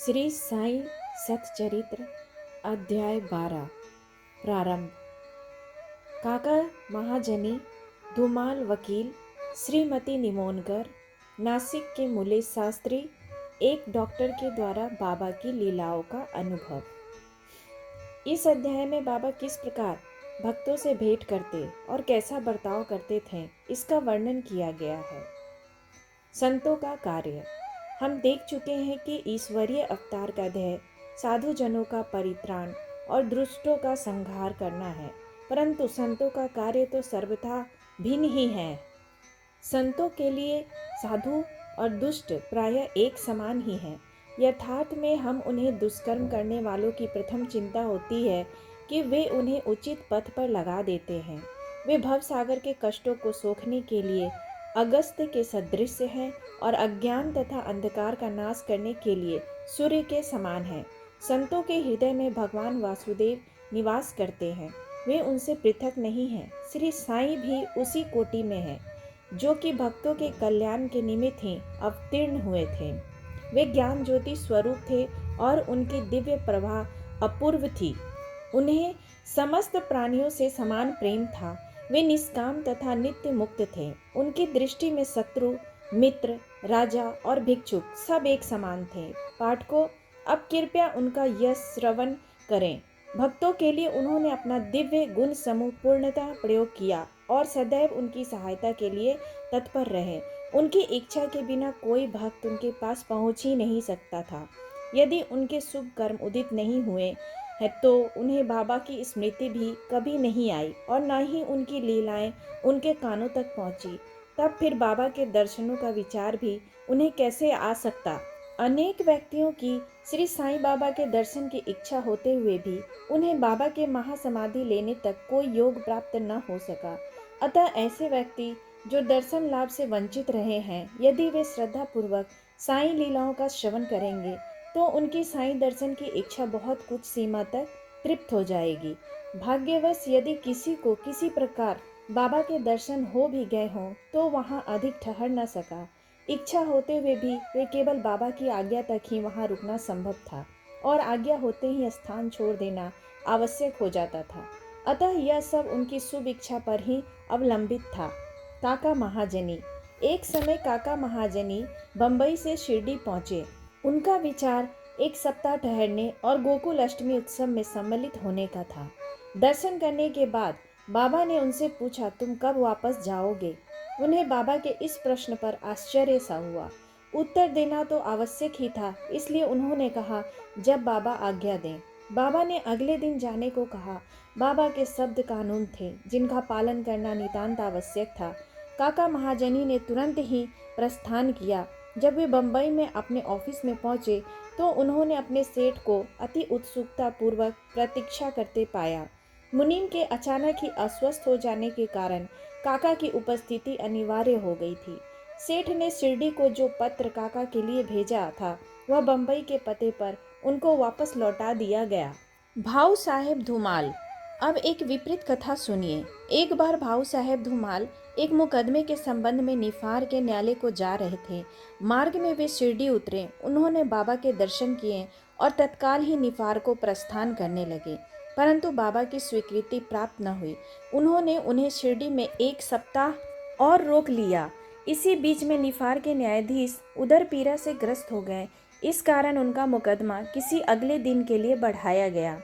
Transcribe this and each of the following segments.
श्री साईं सतचरित्र अध्याय 12 प्रारंभ। काका महाजनी धूमाल वकील श्रीमती निमोनकर नासिक के मूले शास्त्री एक डॉक्टर के द्वारा बाबा की लीलाओं का अनुभव। इस अध्याय में बाबा किस प्रकार भक्तों से भेंट करते और कैसा बर्ताव करते थे इसका वर्णन किया गया है। संतों का कार्य। हम देख चुके हैं कि ईश्वरीय अवतार का ध्येय साधु जनों का परित्राण और दुष्टों का संहार करना है, परंतु संतों का कार्य तो सर्वथा भिन्न ही है। संतों के लिए साधु और दुष्ट प्रायः एक समान ही है। यथार्थ में हम उन्हें दुष्कर्म करने वालों की प्रथम चिंता होती है कि वे उन्हें उचित पथ पर लगा देते हैं। वे भवसागर के कष्टों को सोखने के लिए अगस्त्य के सदृश हैं और अज्ञान तथा अंधकार का नाश करने के लिए सूर्य के समान है। संतों के हृदय में भगवान वासुदेव निवास करते हैं, वे उनसे पृथक नहीं हैं। श्री साईं भी उसी कोटि में है जो कि भक्तों के कल्याण के निमित्त ही अवतीर्ण हुए थे। वे ज्ञान ज्योति स्वरूप थे और उनकी दिव्य प्रभा अपूर्व थी। उन्हें समस्त प्राणियों से समान प्रेम था। वे निष्काम तथा नित्य मुक्त थे। उनकी दृष्टि में शत्रु, मित्र, राजा और भिक्षुक सब एक समान थे। पाठकों, अब कृपया उनका यश श्रवण करें। भक्तों के लिए उन्होंने अपना दिव्य गुण समूह पूर्णतः प्रयोग किया और सदैव उनकी सहायता के लिए तत्पर रहे। उनकी इच्छा के बिना कोई भक्त उनके पास पहुंच ही नहीं सकता था। यदि उनके शुभ कर्म उदित नहीं हुए है तो उन्हें बाबा की स्मृति भी कभी नहीं आई और न ही उनकी लीलाएं उनके कानों तक पहुंची। तब फिर बाबा के दर्शनों का विचार भी उन्हें कैसे आ सकता। अनेक व्यक्तियों की श्री साईं बाबा के दर्शन की इच्छा होते हुए भी उन्हें बाबा के महासमाधि लेने तक कोई योग प्राप्त न हो सका। अतः ऐसे व्यक्ति जो दर्शन लाभ से वंचित रहे हैं, यदि वे श्रद्धा पूर्वक साईं लीलाओं का श्रवण करेंगे तो उनकी साईं दर्शन की इच्छा बहुत कुछ सीमा तक तृप्त हो जाएगी। भाग्यवश यदि किसी को किसी प्रकार बाबा के दर्शन हो भी गए हों तो वहाँ अधिक ठहर न सका। इच्छा होते हुए भी वे केवल बाबा की आज्ञा तक ही वहाँ रुकना संभव था और आज्ञा होते ही स्थान छोड़ देना आवश्यक हो जाता था। अतः यह सब उनकी शुभ इच्छा पर ही अवलंबित था। काका महाजनी। एक समय काका महाजनी बंबई से शिरडी पहुँचे। उनका विचार एक सप्ताह ठहरने और गोकुल अष्टमी उत्सव में सम्मिलित होने का था। दर्शन करने के बाद बाबा ने उनसे पूछा, तुम कब वापस जाओगे? उन्हें बाबा के इस प्रश्न पर आश्चर्य सा हुआ। उत्तर देना तो आवश्यक ही था, इसलिए उन्होंने कहा, जब बाबा आज्ञा दें। बाबा ने अगले दिन जाने को कहा। बाबा के शब्द कानून थे जिनका पालन करना नितांत आवश्यक था। काका महाजनी ने तुरंत ही प्रस्थान किया। जब वे बंबई में अपने ऑफिस में पहुंचे तो उन्होंने अपने सेठ को अति उत्सुकता पूर्वक प्रतीक्षा करते पाया। मुनीम के अचानक ही अस्वस्थ हो जाने के कारण काका की उपस्थिति अनिवार्य हो गई थी। सेठ ने शिरडी को जो पत्र काका के लिए भेजा था वह बंबई के पते पर उनको वापस लौटा दिया गया। भाऊ साहेब धूमाल। अब एक विपरीत कथा सुनिए। एक बार भाऊ साहेब धूमाल एक मुकदमे के संबंध में निफार के न्यायालय को जा रहे थे। मार्ग में वे शिरडी उतरे। उन्होंने बाबा के दर्शन किए और तत्काल ही निफार को प्रस्थान करने लगे, परंतु बाबा की स्वीकृति प्राप्त न हुई। उन्होंने उन्हें शिरडी में एक सप्ताह और रोक लिया। इसी बीच में निफार के न्यायाधीश उदर पीड़ा से ग्रस्त हो गए। इस कारण उनका मुकदमा किसी अगले दिन के लिए बढ़ाया गया।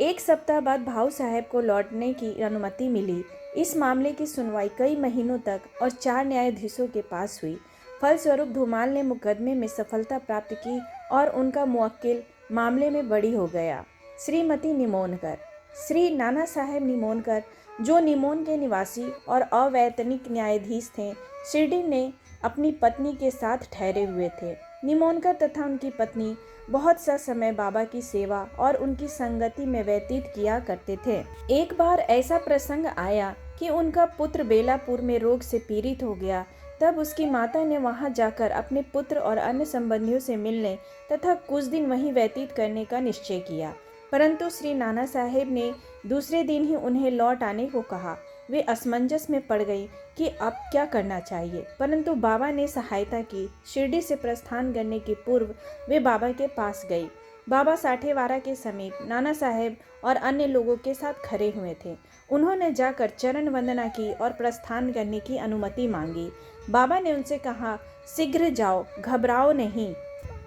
एक सप्ताह बाद भाऊ साहेब को लौटने की अनुमति मिली। इस मामले की सुनवाई कई महीनों तक और 4 न्यायाधीशों के पास हुई। फलस्वरूप धूमाल ने मुकदमे में सफलता प्राप्त की और उनका मुवक्किल मामले में बरी हो गया। श्रीमती निमोनकर। श्री नाना साहेब निमोनकर, जो निमोन के निवासी और अवैतनिक न्यायाधीश थे, शिरडी में अपनी पत्नी के साथ ठहरे हुए थे। निमोनकर तथा उनकी पत्नी बहुत सा समय बाबा की सेवा और उनकी संगति में व्यतीत किया करते थे। एक बार ऐसा प्रसंग आया कि उनका पुत्र बेलापुर में रोग से पीड़ित हो गया। तब उसकी माता ने वहां जाकर अपने पुत्र और अन्य संबंधियों से मिलने तथा कुछ दिन वहीं व्यतीत करने का निश्चय किया, परंतु श्री नाना साहेब ने दूसरे दिन ही उन्हें लौट आने को कहा। वे असमंजस में पड़ गई कि अब क्या करना चाहिए, परंतु बाबा ने सहायता की। शिरडी से प्रस्थान करने के पूर्व वे बाबा के पास गई। बाबा साठेवारा के समीप नाना साहेब और अन्य लोगों के साथ खड़े हुए थे। उन्होंने जाकर चरण वंदना की और प्रस्थान करने की अनुमति मांगी। बाबा ने उनसे कहा, शीघ्र जाओ, घबराओ नहीं।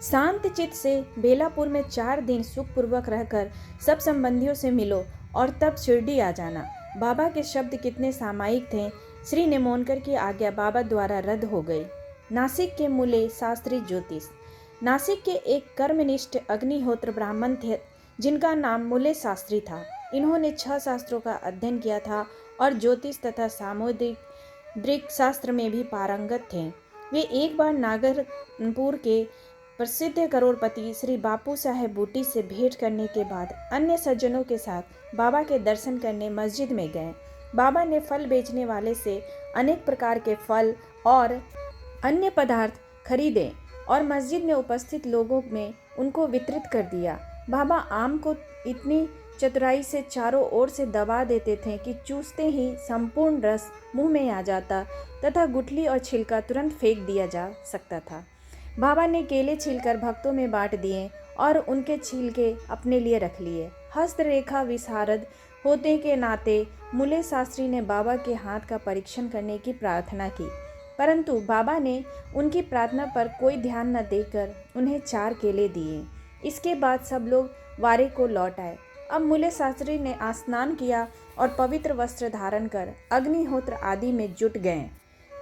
शांत चित्त से बेलापुर में 4 दिन सुखपूर्वक रहकर सब संबंधियों से मिलो और तब शिरडी आ जाना। बाबा के शब्द कितने सामायिक थे। श्री निमोनकर की आज्ञा बाबा द्वारा रद्द हो गई। नासिक के मूले शास्त्री ज्योतिष। नासिक के एक कर्मनिष्ठ अग्निहोत्र ब्राह्मण थे जिनका नाम मूले शास्त्री था। इन्होंने 6 शास्त्रों का अध्ययन किया था और ज्योतिष तथा सामुद्रिक शास्त्र में भी पारंगत थे। वे एक बार नागरपुर के प्रसिद्ध करोड़पति श्री बापू साहेब बूटी से भेंट करने के बाद अन्य सज्जनों के साथ बाबा के दर्शन करने मस्जिद में गए। बाबा ने फल बेचने वाले से अनेक प्रकार के फल और अन्य पदार्थ खरीदे और मस्जिद में उपस्थित लोगों में उनको वितरित कर दिया। बाबा आम को इतनी चतुराई से चारों ओर से दबा देते थे कि चूसते ही संपूर्ण रस मुंह में आ जाता तथा गुठली और छिलका तुरंत फेंक दिया जा सकता था। बाबा ने केले छीलकर भक्तों में बांट दिए और उनके छिलके अपने लिए रख लिए। हस्तरेखा विशारद होने के नाते मूले शास्त्री ने बाबा के हाथ का परीक्षण करने की प्रार्थना की, परंतु बाबा ने उनकी प्रार्थना पर कोई ध्यान न देकर उन्हें 4 केले दिए। इसके बाद सब लोग वारे को लौट आए। अब मूले शास्त्री ने स्नान किया और पवित्र वस्त्र धारण कर अग्निहोत्र आदि में जुट गए।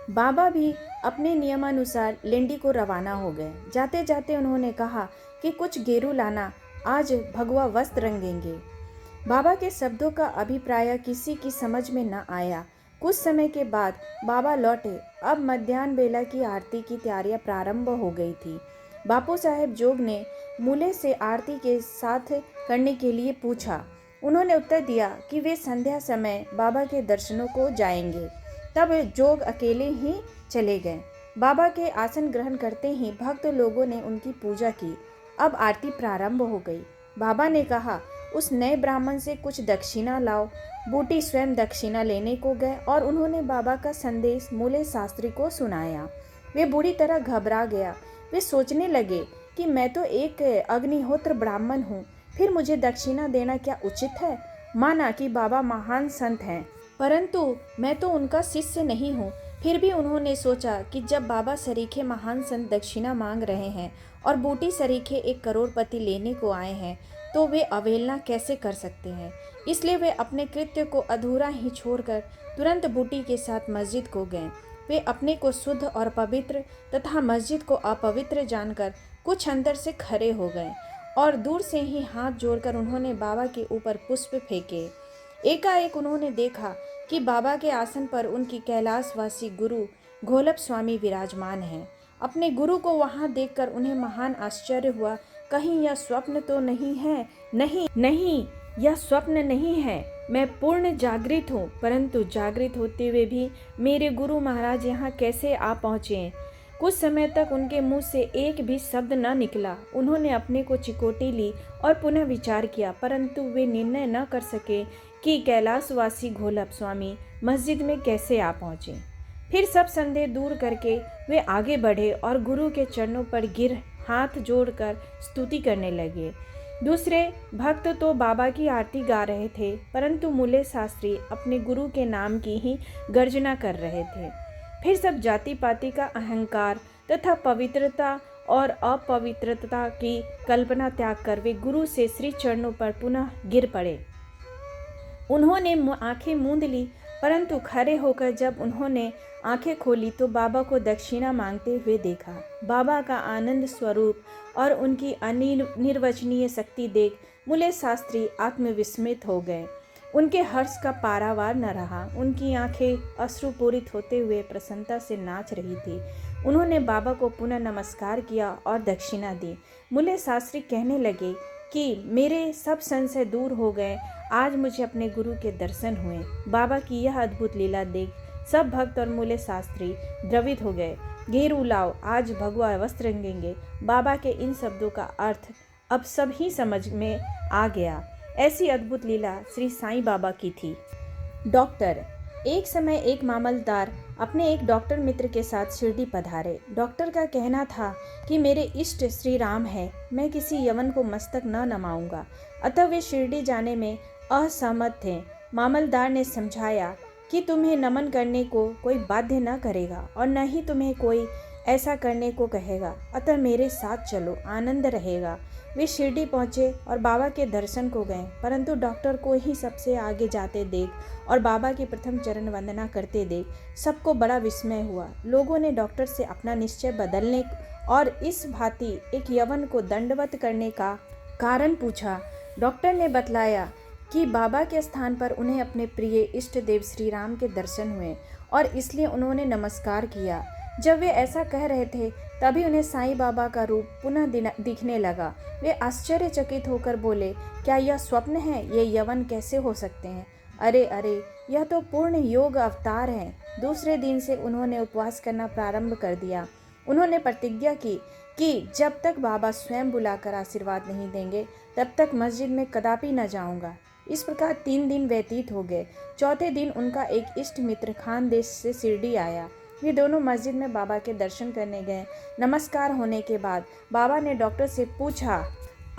बाबा भी अपने नियमानुसार लेंडी को रवाना हो गए। जाते जाते उन्होंने कहा कि कुछ गेरू लाना, आज भगवा वस्त्र रंगेंगे। बाबा के शब्दों का अभिप्राय किसी की समझ में न आया। कुछ समय के बाद बाबा लौटे। अब मध्याह्न बेला की आरती की तैयारियां प्रारंभ हो गई थी। बापू साहेब जोग ने मूले से आरती के साथ करने के लिए पूछा। उन्होंने उत्तर दिया कि वे संध्या समय बाबा के दर्शनों को जाएंगे। तब जोग अकेले ही चले गए। बाबा के आसन ग्रहण करते ही भक्त लोगों ने उनकी पूजा की। अब आरती प्रारंभ हो गई। बाबा ने कहा, उस नए ब्राह्मण से कुछ दक्षिणा लाओ। बूटी स्वयं दक्षिणा लेने को गए और उन्होंने बाबा का संदेश मूले शास्त्री को सुनाया। वे बुरी तरह घबरा गया। वे सोचने लगे कि मैं तो एक अग्निहोत्र ब्राह्मण हूँ, फिर मुझे दक्षिणा देना क्या उचित है। माना कि बाबा महान संत हैं, परंतु मैं तो उनका शिष्य नहीं हूँ। फिर भी उन्होंने सोचा कि जब बाबा सरीखे महान संत दक्षिणा मांग रहे हैं और बूटी सरीखे एक करोड़पति लेने को आए हैं, तो वे अवहेलना कैसे कर सकते हैं। इसलिए वे अपने कृत्य को अधूरा ही छोड़कर तुरंत बूटी के साथ मस्जिद को गए। वे अपने को शुद्ध और पवित्र तथा मस्जिद को अपवित्र जानकर कुछ अंदर से खड़े हो गए और दूर से ही हाथ जोड़कर उन्होंने बाबा के ऊपर पुष्प फेंके। एकाएक उन्होंने देखा कि बाबा के आसन पर उनकी कैलाशवासी गुरु घोलप स्वामी विराजमान हैं। अपने गुरु को वहां देखकर उन्हें महान आश्चर्य हुआ। कहीं यह स्वप्न तो नहीं है? नहीं, यह स्वप्न नहीं है। मैं पूर्ण जागृत हूँ, परंतु जागृत होते हुए भी मेरे गुरु महाराज यहाँ कैसे आ पहुँचे? कुछ समय तक उनके मुंह से एक भी शब्द न निकला। उन्होंने अपने को चिकोटी ली और पुनः विचार किया, परंतु वे निर्णय न कर सके कि कैलाशवासी घोलप स्वामी मस्जिद में कैसे आ पहुँचे। फिर सब संदेह दूर करके वे आगे बढ़े और गुरु के चरणों पर गिर हाथ जोड़कर स्तुति करने लगे। दूसरे भक्त तो बाबा की आरती गा रहे थे, परंतु मूले शास्त्री अपने गुरु के नाम की ही गर्जना कर रहे थे। फिर सब जाति पाति का अहंकार तथा पवित्रता और अपवित्रता की कल्पना त्याग कर वे गुरु से श्री चरणों पर पुनः गिर पड़े। उन्होंने आंखें मूंद ली, परंतु खड़े होकर जब उन्होंने आंखें खोली तो बाबा को दक्षिणा मांगते हुए देखा। बाबा का आनंद स्वरूप और उनकी अनिर्वचनीय शक्ति देख मूले शास्त्री आत्मविस्मित हो गए। उनके हर्ष का पारावार न रहा। उनकी आंखें अश्रुपूरित होते हुए प्रसन्नता से नाच रही थी। उन्होंने बाबा को पुनः नमस्कार किया और दक्षिणा दी। मूले शास्त्री कहने लगे कि मेरे सब संशय दूर हो गए। आज मुझे अपने गुरु के दर्शन हुए। बाबा की यह अद्भुत लीला देख सब भक्त और मूले शास्त्री द्रवित हो गए। घेरू लाओ, आज भगवा वस्त्र रंगेंगे। बाबा के इन शब्दों का अर्थ अब सब ही समझ में आ गया। ऐसी अद्भुत लीला श्री साईं बाबा की थी। डॉक्टर एक समय एक मामलतदार अपने एक डॉक्टर मित्र के साथ शिरडी पधारे। डॉक्टर का कहना था कि मेरे इष्ट श्री राम है, मैं किसी यवन को मस्तक न नमाऊंगा। अतः वे शिरडी जाने में असहमत थे। मामलतदार ने समझाया कि तुम्हें नमन करने को कोई बाध्य न करेगा और न ही तुम्हें कोई ऐसा करने को कहेगा, अतः मेरे साथ चलो, आनंद रहेगा। वे शिरडी पहुँचे और बाबा के दर्शन को गए, परंतु डॉक्टर को ही सबसे आगे जाते देख और बाबा की प्रथम चरण वंदना करते देख सबको बड़ा विस्मय हुआ। लोगों ने डॉक्टर से अपना निश्चय बदलने और इस भांति एक यवन को दंडवत करने का कारण पूछा। डॉक्टर ने बतलाया कि बाबा के स्थान पर उन्हें अपने प्रिय इष्ट देव श्री राम के दर्शन हुए और इसलिए उन्होंने नमस्कार किया। जब वे ऐसा कह रहे थे तभी उन्हें साईं बाबा का रूप पुनः दिखने लगा। वे आश्चर्यचकित होकर बोले, क्या यह स्वप्न है? ये यवन कैसे हो सकते हैं? अरे अरे, यह तो पूर्ण योग अवतार हैं। दूसरे दिन से उन्होंने उपवास करना प्रारंभ कर दिया। उन्होंने प्रतिज्ञा की कि जब तक बाबा स्वयं बुलाकर आशीर्वाद नहीं देंगे तब तक मस्जिद में कदापि न जाऊंगा। इस प्रकार 3 दिन व्यतीत हो गए। चौथे दिन उनका एक इष्ट मित्र खान देश से शिरडी आया। वे दोनों मस्जिद में बाबा के दर्शन करने गए। नमस्कार होने के बाद बाबा ने डॉक्टर से पूछा,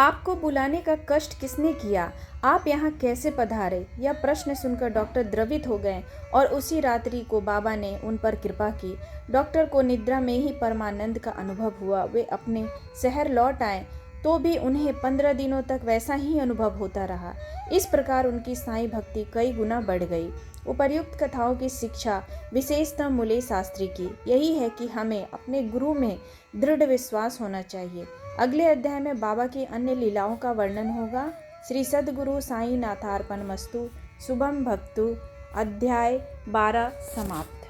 आपको बुलाने का कष्ट किसने किया? आप यहाँ कैसे पधारे? यह प्रश्न सुनकर डॉक्टर द्रवित हो गए और उसी रात्रि को बाबा ने उन पर कृपा की। डॉक्टर को निद्रा में ही परमानंद का अनुभव हुआ। वे अपने शहर लौट आए तो भी उन्हें 15 दिनों तक वैसा ही अनुभव होता रहा। इस प्रकार उनकी साईं भक्ति कई गुना बढ़ गई। उपर्युक्त कथाओं की शिक्षा विशेषतः मूले शास्त्री की यही है कि हमें अपने गुरु में दृढ़ विश्वास होना चाहिए। अगले अध्याय में बाबा की अन्य लीलाओं का वर्णन होगा। श्री सद्गुरु साईं नाथार्पणमस्तु। शुभम भक्तु। अध्याय 12 समाप्त।